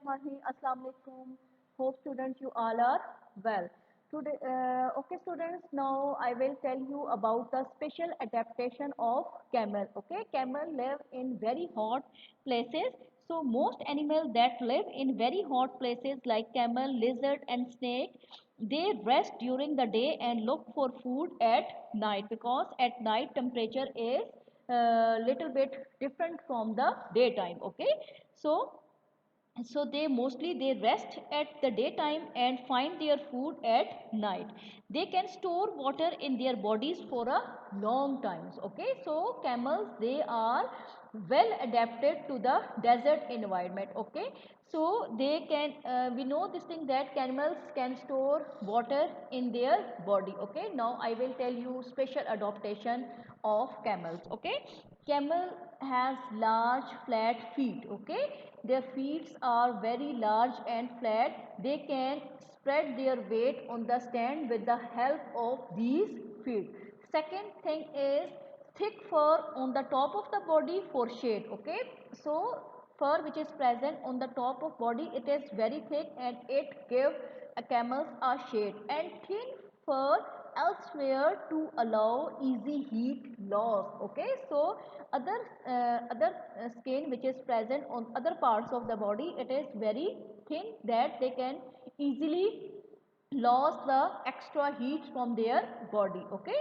Bismillahirrahmanirrahim. Assalamu alaikum. Hope students you all are well. Today, okay students, now I will tell you about the special adaptation of camel. Okay, camel live in very hot places. So most animals that live in very hot places like camel, lizard and snake, they rest during the day and look for food at night because at night temperature is little bit different from the daytime. Okay, so they rest at the daytime and find their food at night. They can store water in their bodies for a long times. Okay, so camels, they are well adapted to the desert environment. Okay, so they can we know this thing that camels can store water in their body. Okay, now I will tell you special adaptation of camels. Okay, camel has large flat feet. Okay, their feet are very large and flat. They can spread their weight on the stand with the help of these feet. Second thing is thick fur on the top of the body for shade. Okay, so fur which is present on the top of body, it is very thick and it gives a camels a shade, and thin fur elsewhere to allow easy heat loss. Okay, so other skin which is present on other parts of the body, it is very thin that they can easily lose the extra heat from their body. Okay,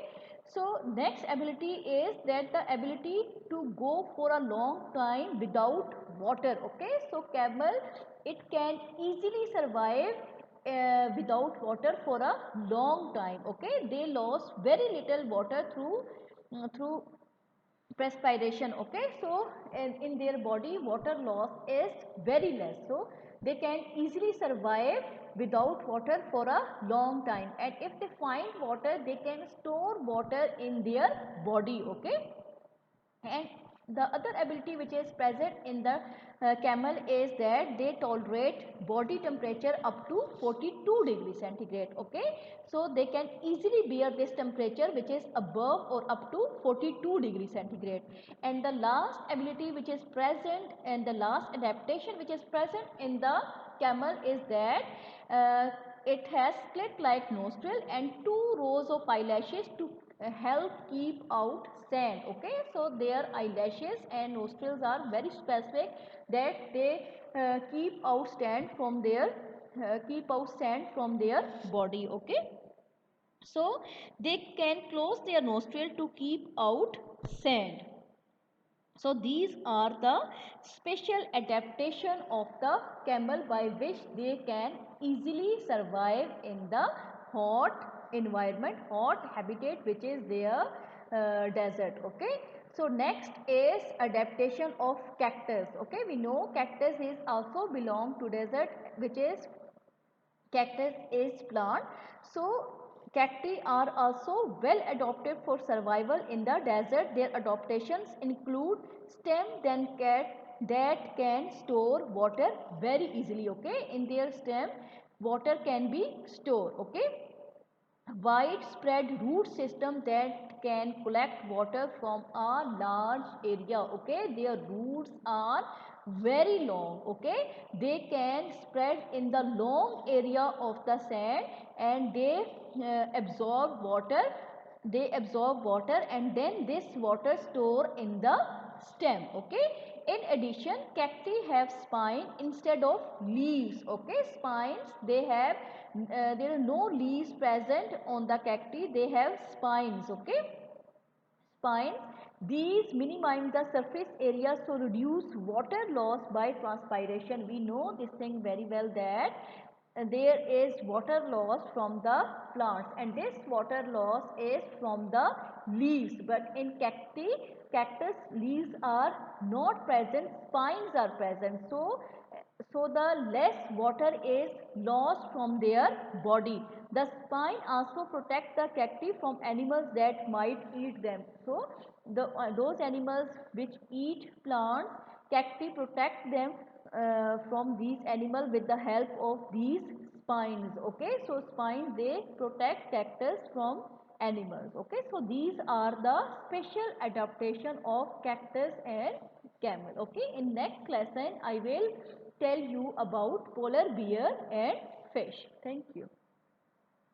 so next ability is that the ability to go for a long time without water. Okay, so camel, it can easily survive without water for a long time. Okay, they lose very little water through perspiration. Okay, so in their body water loss is very less, so they can easily survive without water for a long time, and if they find water they can store water in their body. Okay, and the other ability which is present in the camel is that they tolerate body temperature up to 42 degrees centigrade. Okay, so they can easily bear this temperature which is above or up to 42 degrees centigrade. And the last ability which is present and the last adaptation which is present in the camel is that it has slit like nostril and two rows of eyelashes to help keep out sand. Okay, so their eyelashes and nostrils are very specific that they keep out sand from their body. Okay, so they can close their nostril to keep out sand. So these are the special adaptation of the camel by which they can easily survive in the hot environment, hot habitat which is their desert. Okay, so next is adaptation of cactus. Okay, we know cactus is also belong to desert, which is cactus is plant. So cacti are also well adapted for survival in the desert. Their adaptations include stem then cat that can store water very easily. Okay, in their stem water can be stored. Okay, widespread root system that can collect water from a large area. Okay, their roots are very long. Okay, they can spread in the long area of the sand, and they absorb water and then this water store in the stem. Okay, in addition cacti have spine instead of leaves. Okay, spines, they have there are no leaves present on the cacti, they have spines. Okay, spines, these minimize the surface area, so reduce water loss by transpiration. We know this thing very well that there is water loss from the plants, and this water loss is from the leaves, but in cactus leaves are not present, spines are present, so the less water is lost from their body. The spine also protect the cacti from animals that might eat them. So those animals which eat plants, cacti protect them from these animals with the help of these spines. Okay, so spines, they protect cactus from animals. Okay, so these are the special adaptation of cactus and camel. Okay, in next lesson I will tell you about polar bear and fish. Thank you.